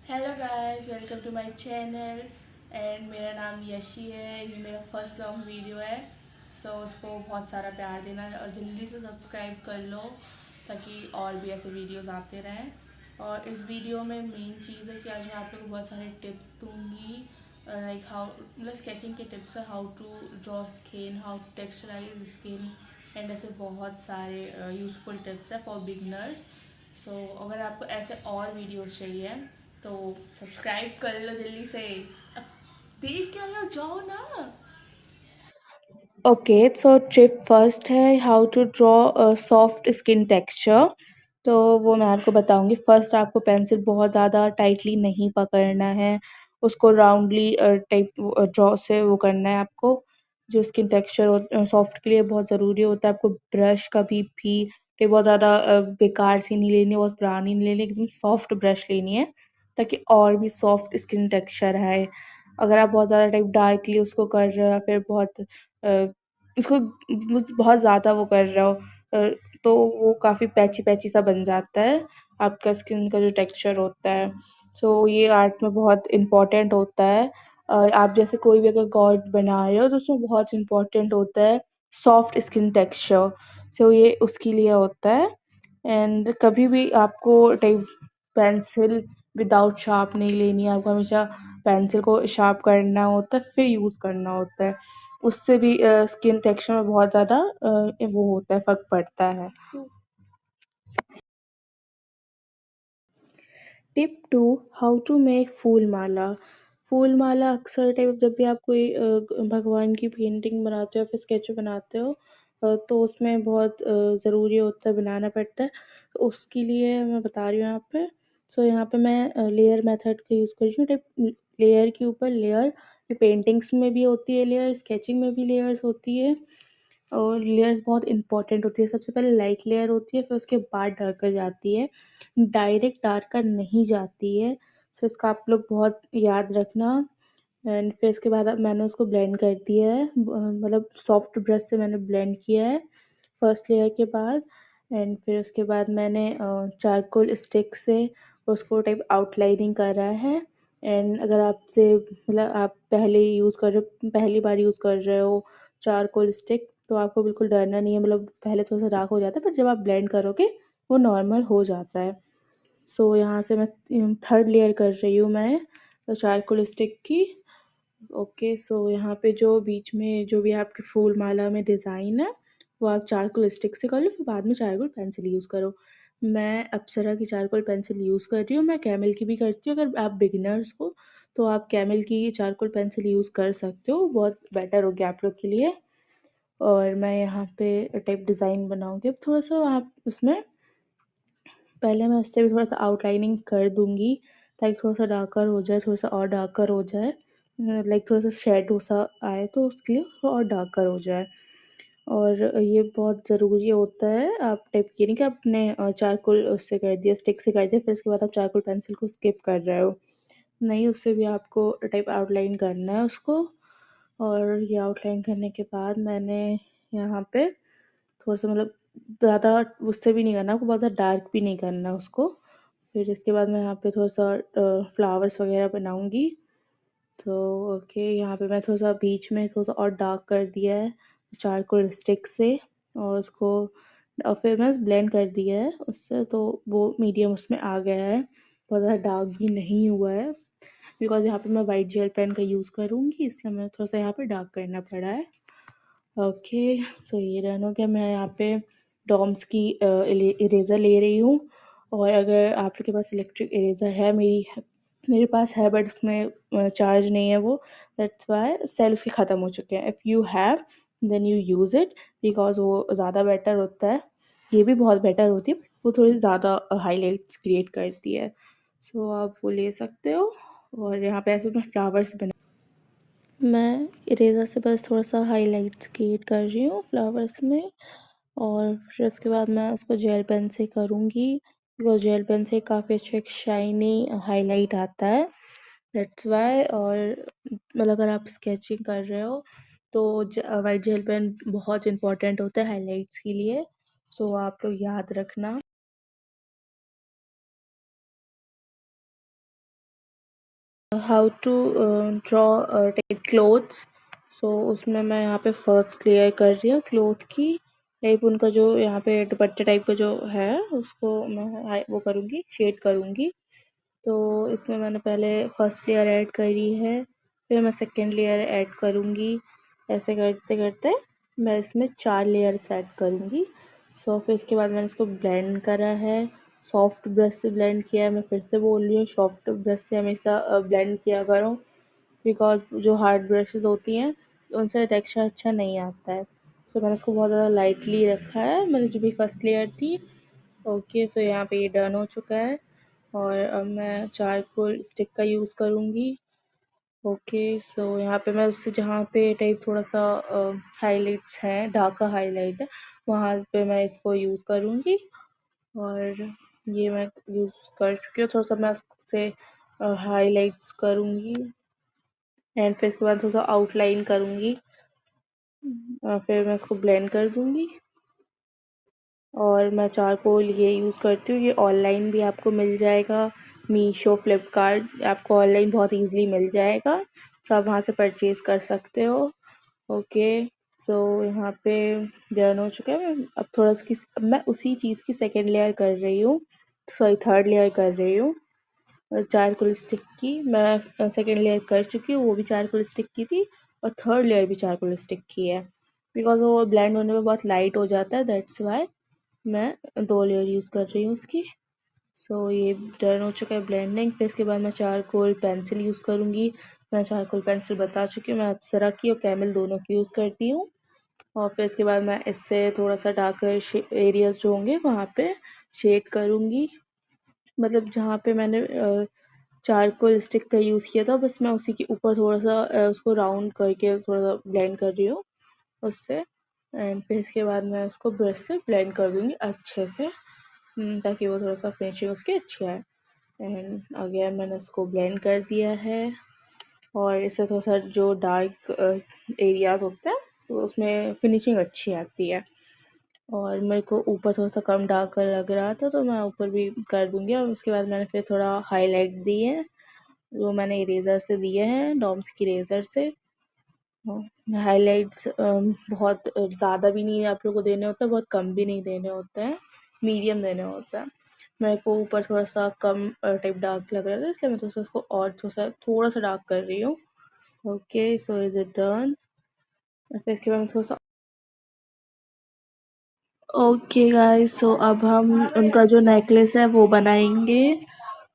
Hello guys, welcome to my channel. And मेरा नाम यशी है। ये मेरा फर्स्ट लॉन्ग वीडियो है। सो उसको बहुत सारा प्यार देना और जल्दी से सब्सक्राइब कर लो ताकि और भी ऐसे वीडियोस आते रहें। और इस वीडियो में मेन चीज़ है कि आज मैं आप लोगों को बहुत सारे टिप्स दूंगी, लाइक हाउ मतलब स्केचिंग के टिप्स है, how to draw skin, how to texturize skin and ऐसे बहुत सारे यूजफुल टिप्स है फॉर बिगनर्स। सो अगर आपको ऐसे और वीडियोस चाहिए तो सब्सक्राइब कर लो जल्दी से। अब देख क्या लो, जाओ ना। ओके, सो टिप फर्स्ट है how to draw soft skin texture. तो वो मैं आपको बताऊंगी। फर्स्ट आपको पेंसिल बहुत ज़्यादा टाइटली नहीं पकड़ना है, उसको राउंडली टाइप ड्रॉ से वो करना है आपको। जो स्किन टेक्सचर सॉफ्ट के लिए बहुत ज़रूरी होता है, आपको ब्रश कभी भी बहुत ज़्यादा बेकार सी नहीं लेनी, बहुत पुरानी नहीं लेनी, एकदम सॉफ्ट ब्रश लेनी है ताकि और भी सॉफ्ट स्किन टेक्सचर आए। अगर आप बहुत ज़्यादा टाइप डार्कली उसको कर रहे हो या फिर बहुत उसको बहुत ज़्यादा वो कर रहे हो, अ, तो वो काफ़ी पैची पैची सा बन जाता है आपका स्किन का जो टेक्सचर होता है। सो ये आर्ट में बहुत इम्पोर्टेंट होता है। आप जैसे कोई भी अगर गॉड बना रहे हो तो उसमें बहुत इम्पोर्टेंट होता है सॉफ्ट स्किन टेक्सचर। सो ये उसके लिए होता है। एंड कभी भी आपको टाइप पेंसिल विदाउट शार्प नहीं लेनी है, आपको हमेशा पेंसिल को शार्प करना होता है फिर यूज़ करना होता है। उससे भी स्किन टेक्सचर में बहुत ज़्यादा वो होता है, फ़र्क पड़ता है। टिप 2, हाउ टू मेक फूल माला। फूल माला अक्सर टाइप जब भी आप कोई भगवान की पेंटिंग बनाते हो फिर स्केच बनाते हो, तो उसमें बहुत ज़रूरी होता है, बनाना पड़ता है। तो उसके लिए मैं बता रही हूँ यहाँ पे। सो यहाँ पे मैं लेयर मेथड का यूज़ कर रही हूँ। टाइप लेयर के ऊपर लेयर, ये पेंटिंग्स में भी होती है लेयर, स्केचिंग में भी लेयर्स होती है। और लेयर्स बहुत इंपॉर्टेंट होती है। सबसे पहले लाइट लेयर होती है, फिर उसके बाद डार्कर जाती है, डायरेक्ट डार्कर नहीं जाती है। सो इसका आप लोग बहुत याद रखना। एंड फिर इसके बाद अब मैंने उसको ब्लेंड कर दिया है, मतलब सॉफ्ट ब्रश से मैंने ब्लेंड किया है फर्स्ट लेयर के बाद। एंड फिर उसके बाद मैंने चारकोल स्टिक से उसको टाइप आउटलाइनिंग करा है। एंड अगर आपसे मतलब आप पहली बार यूज़ कर रहे हो चारकोल स्टिक, तो आपको बिल्कुल डरना नहीं है। मतलब पहले थोड़ा सा डार्क हो जाता है पर जब आप ब्लेंड करोगे वो नॉर्मल हो जाता है। सो यहाँ से मैं थर्ड लेयर कर रही हूँ मैं चारकोल स्टिक की। ओके, सो यहाँ पे जो बीच में जो भी आपके फूल माला में डिज़ाइन है वो आप चारकोल स्टिक से कर लो, फिर बाद में चारकोल पेंसिल यूज़ करो। मैं अप्सरा की चारकोल पेंसिल यूज़ कर रही हूँ, मैं कैमल की भी करती हूँ। अगर आप बिगिनर्स हो तो आप कैमल की चारकोल पेंसिल यूज़ कर सकते हो, बहुत बेटर होगी आप लोग के लिए। और मैं यहाँ पे टाइप डिज़ाइन बनाऊँगी। अब थोड़ा-सा आप उसमें पहले मैं इससे भी थोड़ा-सा आउटलाइनिंग कर दूँगी ताकि थोड़ा-सा डार्कर हो जाए, थोड़ा-सा और डार्कर हो जाए। लाइक थोड़ा-सा शैडो सा आए तो उसके लिए थोड़ा और डार्कर हो जाए। और ये बहुत ज़रूरी होता है। आप टाइप ये नहीं कि आपने चारकोल उससे कर दिया, स्टिक से कर दिया, फिर उसके बाद आप चारकोल पेंसिल को स्किप कर रहे हो। नहीं, उससे भी आपको टाइप आउटलाइन करना है उसको। और ये आउटलाइन करने के बाद मैंने यहाँ पे थोड़ा-सा मतलब ज़्यादा उससे भी नहीं करना, आपको बहुत ज़्यादा डार्क भी नहीं करना उसको। फिर इसके बाद मैं यहाँ पे थोड़ा-सा फ्लावर्स वगैरह बनाऊँगी। तो ओके, यहाँ पे मैं थोड़ा-सा बीच में थोड़ा-सा और डार्क कर दिया है चारकोल स्टिक से, और उसको फिर मैं ब्लेंड कर दिया है उससे, तो वो मीडियम उसमें आ गया है। बहुत ज़्यादा डार्क भी नहीं हुआ है बिकॉज़ यहाँ पे मैं वाइट जेल पेन का यूज़ करूँगी, इसलिए हमें थोड़ा-सा यहाँ पे डार्क करना पड़ा है। ओके, सो ये रन हो गया। मैं यहाँ पे डॉम्स की इरेज़र ले रही हूँ। और अगर आप लोग के पास इलेक्ट्रिक इरेज़र है, मेरे पास है बट उसमें चार्ज नहीं है वो, दैट्स व्हाई सेल उसके ख़त्म हो चुके हैं। If you have then you use it because वो ज़्यादा बेटर होता है। ये भी बहुत बेटर होती है बट वो थोड़ी ज़्यादा हाइलाइट्स क्रिएट करती है। सो आप वो ले सकते हो। और यहाँ पे ऐसे मैं फ्लावर्स बना, मैं इरेज़र से बस थोड़ा-सा हाइलाइट्स क्रिएट कर रही हूँ फ्लावर्स में। और फिर उसके बाद मैं उसको जेल पेन से करूँगी बिकॉज़ जेल पेन से काफ़ी अच्छा एक शाइनी हाइलाइट आता है, दैट्स व्हाई। और मतलब अगर आप स्केचिंग कर रहे हो तो वाइट जेल पेन बहुत इम्पोर्टेंट होता है हाइलाइट्स के लिए। सो आप लोग याद रखना। How to draw type clothes. So उसमें मैं यहाँ पे फर्स्ट लेयर कर रही हूँ क्लोथ की। टाइप उनका जो यहाँ पे दुपट्टे टाइप का जो है उसको मैं वो करूँगी, शेड करूँगी। तो इसमें मैंने पहले फर्स्ट लेयर ऐड करी है, फिर मैं सेकेंड लेयर ऐड करूँगी। ऐसे करते करते मैं इसमें 4 लेयर्स ऐड करूँगी। सो फिर इसके बाद मैंने इसको ब्लेंड करा है, सॉफ्ट ब्रश से ब्लेंड किया है। मैं फिर से बोल रही हूँ, सॉफ्ट ब्रश से हमेशा ब्लेंड किया करो, बिकॉज जो हार्ड ब्रशेज़ होती हैं उनसे टेक्सचर अच्छा नहीं आता है। सो मैंने इसको बहुत ज़्यादा लाइटली रखा है, मेरी जो भी फर्स्ट लेयर थी। ओके, सो यहाँ पे ये डन हो चुका है और अब मैं चारकोल स्टिक का यूज़ करूँगी। ओके, सो यहाँ पे मैं उससे जहाँ पे टाइप थोड़ा सा हाइलाइट्स हैं, डार्क हाईलाइट है, वहाँ पे मैं इसको यूज़ करूँगी। और ये मैं यूज़ कर चुकी हूँ, थोड़ा सा मैं उससे हाइलाइट्स करूँगी एंड फिर इसके बाद थोड़ा सा आउटलाइन करूँगी। फिर मैं इसको ब्लेंड कर दूँगी। और मैं चारकोल ये यूज़ करती हूँ, ये ऑनलाइन भी आपको मिल जाएगा, मीशो, फ्लिपकार्ट, आपको ऑनलाइन बहुत ईज़िली मिल जाएगा, तो आप वहाँ से परचेज़ कर सकते हो। ओके, सो यहाँ पे डन हो चुका है। अब थोड़ा सी अब मैं उसी चीज़ की सेकेंड लेयर कर रही हूँ, सॉरी थर्ड लेयर कर रही हूँ। चारकोल स्टिक की मैं सेकेंड लेयर कर चुकी हूँ, वो भी चारकोल स्टिक की थी, और थर्ड लेयर भी चारकोल स्टिक की है, बिकॉज वो ब्लेंड होने में बहुत लाइट हो जाता है, दैट्स वाई मैं 2 लेयर यूज़ कर रही हूँ उसकी। सो ये डन हो चुका है ब्लेंडिंग। फिर इसके बाद मैं चारकोल पेंसिल यूज़ करूँगी। मैं चारकोल पेंसिल बता चुकी हूँ, मैं अप्सरा की और कैमल दोनों की यूज़ करती हूँ। और फिर इसके बाद मैं इससे थोड़ा सा डार्कर एरियाज जो होंगे वहाँ पे शेड करूँगी, मतलब जहाँ पे मैंने चारकोल स्टिक का यूज़ किया था, बस मैं उसी के ऊपर थोड़ा सा उसको राउंड करके थोड़ा सा ब्लेंड कर रही हूँ उससे। एंड फिर इसके बाद मैं उसको ब्रश से ब्लेंड कर दूँगी अच्छे से, ताकि वो थोड़ा सा फिनिशिंग उसकी अच्छी आए। एंड अगेन मैंने उसको ब्लेंड कर दिया है, और इससे थोड़ा सा जो डार्क एरियाज होते हैं तो उसमें फिनिशिंग अच्छी आती है। और मेरे को ऊपर थोड़ा सा कम डार्क लग रहा था तो मैं ऊपर भी कर दूँगी। और उसके बाद मैंने फिर थोड़ा हाईलाइट दिए हैं, जो मैंने इरेज़र से दिए हैं, डॉम्स की इरेज़र से। हाइलाइट्स बहुत ज़्यादा भी नहीं आप लोगों को देने होते हैं, बहुत कम भी नहीं देने होते हैं, मीडियम देने होता है। मेरे को ऊपर थोड़ा सा कम टाइप डार्क लग रहा था, इसलिए मैं उसको और थोड़ा सा डार्क कर रही हूँ। Okay, so is it done. फिर इसके बाद मैं थोड़ा सा ओके गाइस, सो अब हम उनका जो नेकलेस है वो बनाएंगे।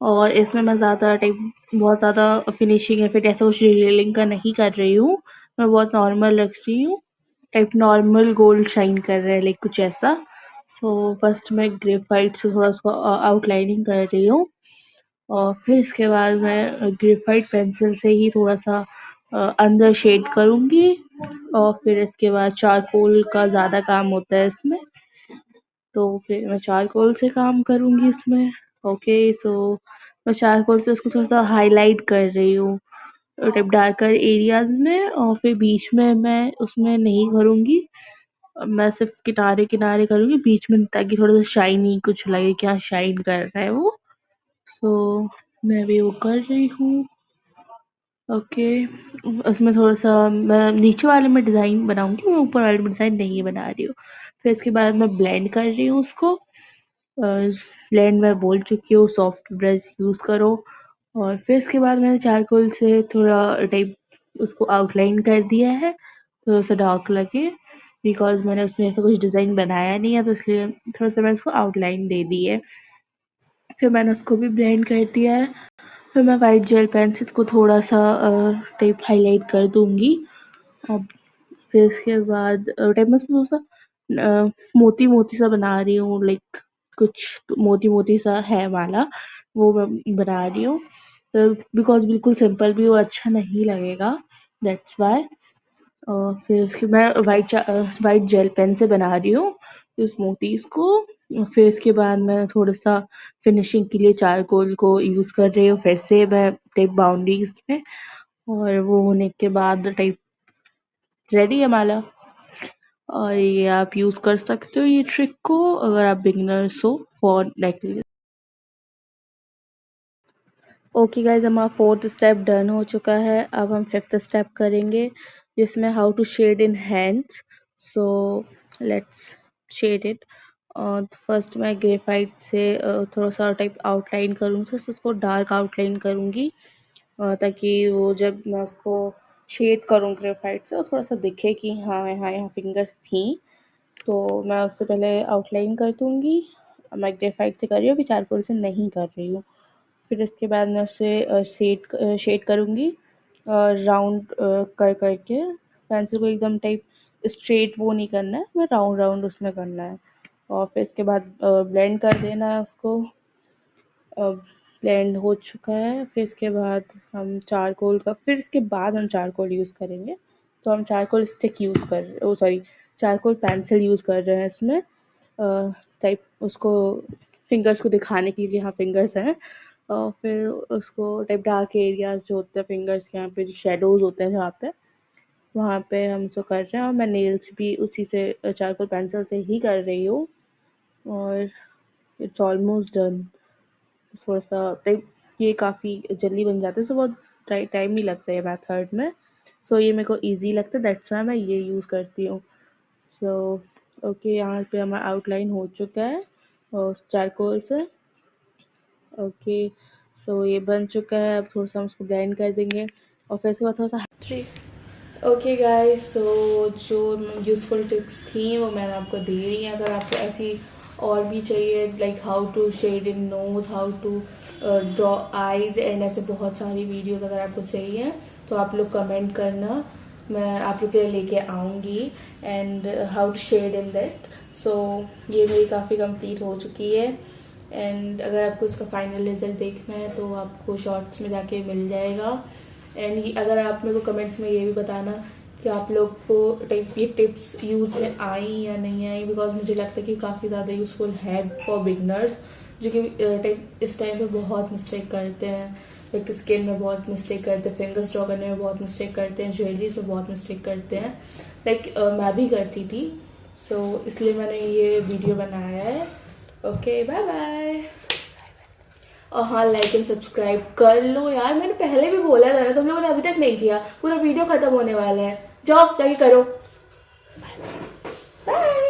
और इसमें मैं ज़्यादा टाइप बहुत ज़्यादा फिनिशिंग या फिर ऐसा कुछ डिटेलिंग का नहीं कर रही हूँ, मैं बहुत नॉर्मल रख रही हूँ, टाइप नॉर्मल गोल्ड शाइन कर रहा है लाइक कुछ ऐसा। सो फर्स्ट मैं ग्रेफाइट से थोड़ा उसको आउटलाइनिंग कर रही हूँ, और फिर इसके बाद मैं ग्रेफाइट पेंसिल से ही थोड़ा सा अंदर शेड करूँगी। और फिर इसके बाद चारकोल का ज़्यादा काम होता है इसमें, तो फिर मैं चारकोल से काम करूँगी इसमें। ओके, सो मैं चारकोल से उसको थोड़ा सा हाईलाइट कर रही हूँ टाइप डार्कर एरियाज में, और फिर बीच में मैं उसमें नहीं करूँगी, मैं सिर्फ किनारे किनारे करूँगी, बीच में, ताकि थोड़ा सा शाइनी कुछ लगे कि हाँ शाइन कर रहा है वो। सो मैं भी वो कर रही हूँ। ओके, उसमें थोड़ा सा मैं नीचे वाले में डिज़ाइन बनाऊँगी, मैं ऊपर वाले में डिज़ाइन नहीं बना रही हूँ। फिर इसके बाद मैं ब्लेंड कर रही हूँ उसको। ब्लेंड मैं बोल चुकी हूँ, सॉफ्ट ब्रश यूज़ करो। और फिर इसके बाद मैंने चारकोल से थोड़ा टाइप उसको आउटलाइन कर दिया है, थोड़ा सा डार्क लगे, बिकॉज मैंने उसमें ऐसा कुछ डिज़ाइन बनाया नहीं है, तो इसलिए थोड़ा सा मैंने उसको आउटलाइन दे दी है। फिर मैंने उसको भी ब्लेंड कर दिया है। फिर मैं वाइट जेल पेन से इसको थोड़ा सा टाइप हाईलाइट कर दूँगी। और फिर इसके बाद टाइप मैं इसमें थोड़ा-सा मोती-मोती सा बना रही हूँ, लाइक कुछ मोती-मोती सा है वाला, वो मैं बना रही हूँ। बिकॉज़ बिल्कुल सिंपल भी वो अच्छा नहीं लगेगा, दैट्स व्हाई। फिर उसके मैं वाइट जेल पेन से बना रही हूँ इस मोतीज़ को। फिर इसके बाद मैं थोड़ा-सा फिनिशिंग के लिए चारकोल को यूज़ कर रही हूँ फिर से मैं टाइप बाउंड्रीज़ में, और वो होने के बाद टाइप रेडी है माला। और ये आप यूज़ कर सकते हो ये ट्रिक को अगर आप बिगिनर्स हो फॉर नेकलेस। ओके गाइज, हमारा 4th स्टेप डन हो चुका है। अब हम 5th स्टेप करेंगे जिसमें how to shade in hands. So let's shade it. और फर्स्ट मैं ग्रेफाइट से थोड़ा सा टाइप आउटलाइन करूँगी, थोड़ा सा उसको डार्क आउटलाइन करूँगी ताकि वो जब मैं उसको शेड करूँ ग्रेफाइट से वो थोड़ा सा दिखे कि हाँ हाँ यहाँ फिंगर्स थी। तो मैं उससे पहले आउटलाइन कर दूँगी। मैं ग्रेफाइट से कर रही हूँ, अभी चारकोल से नहीं कर रही हूँ। फिर इसके बाद मैं उससे शेड करूँगी राउंड कर करके। पेंसिल को एकदम टाइप स्ट्रेट वो नहीं करना है, मैं राउंड राउंड उसमें करना है। और फिर इसके बाद ब्लेंड कर देना है उसको। ब्लेंड हो चुका है। फिर इसके बाद हम चारकोल यूज़ करेंगे। तो हम charcoal stick use charcoal pencil use कर रहे हैं इसमें, टाइप उसको फिंगर्स को दिखाने के लिए, जी हाँ फिंगर्स हैं। और फिर उसको टाइप डार्क एरियाज जो होते हैं फिंगर्स के, यहाँ पे जो शेडोज़ होते हैं जहाँ पे, वहाँ पे हम उसको कर रहे हैं। और मैं नेल्स भी उसी से चारकोल पेंसिल से ही कर रही हूँ। और इट्स ऑलमोस्ट डन। थोड़ा सा टाइप ये काफ़ी जल्दी बन जाता है, सो बहुत टाइम नहीं लगता है मेथड में। सो ये मेरे को ईजी लगता है, दैट्स वाई मैं ये यूज़ करती हूँ। सो ओके, यहाँ पे हमारा आउटलाइन हो चुका है और चारकोल से। ओके, सो ये बन चुका है। अब थोड़ा सा हम उसको ब्लेंड कर देंगे और फिर इसके बाद थोड़ा सा थ्री। ओके गाइस, सो जो यूज़फुल टिप्स थी वो मैंने आपको दे रही हैं। अगर आपको ऐसी और भी चाहिए, like how to shade in nose, how to draw eyes and ऐसे बहुत सारी वीडियोस अगर आपको चाहिए तो आप लोग कमेंट करना, मैं आप लोग के लिए लेके आऊँगी। And how to shade in that. So ये मेरी काफ़ी कंप्लीट हो चुकी है। एंड अगर आपको इसका फाइनल रिजल्ट देखना है तो आपको शॉर्ट्स में जाके मिल जाएगा। एंड अगर आप मेरे को कमेंट्स में ये भी बताना कि आप लोग को ये टिप्स यूज में आई या नहीं आई, बिकॉज मुझे लगता है कि काफ़ी ज़्यादा यूजफुल है फॉर बिगनर्स, जो कि इस टाइम पे बहुत मिस्टेक करते हैं। लाइक स्किन में बहुत मिस्टेक करते हैं, फिंगर्स ड्रॉ करने में बहुत मिस्टेक करते हैं, ज्वेलरीज में बहुत मिस्टेक करते हैं। लाइक मैं भी करती थी। सो इसलिए मैंने ये वीडियो बनाया है। Okay, bye bye. और हाँ, लाइक एंड सब्सक्राइब कर लो यार, मैंने पहले भी बोला था ना, तुम लोगों ने अभी तक नहीं किया। पूरा वीडियो खत्म होने वाला है, जाओ जाके करो। बाय।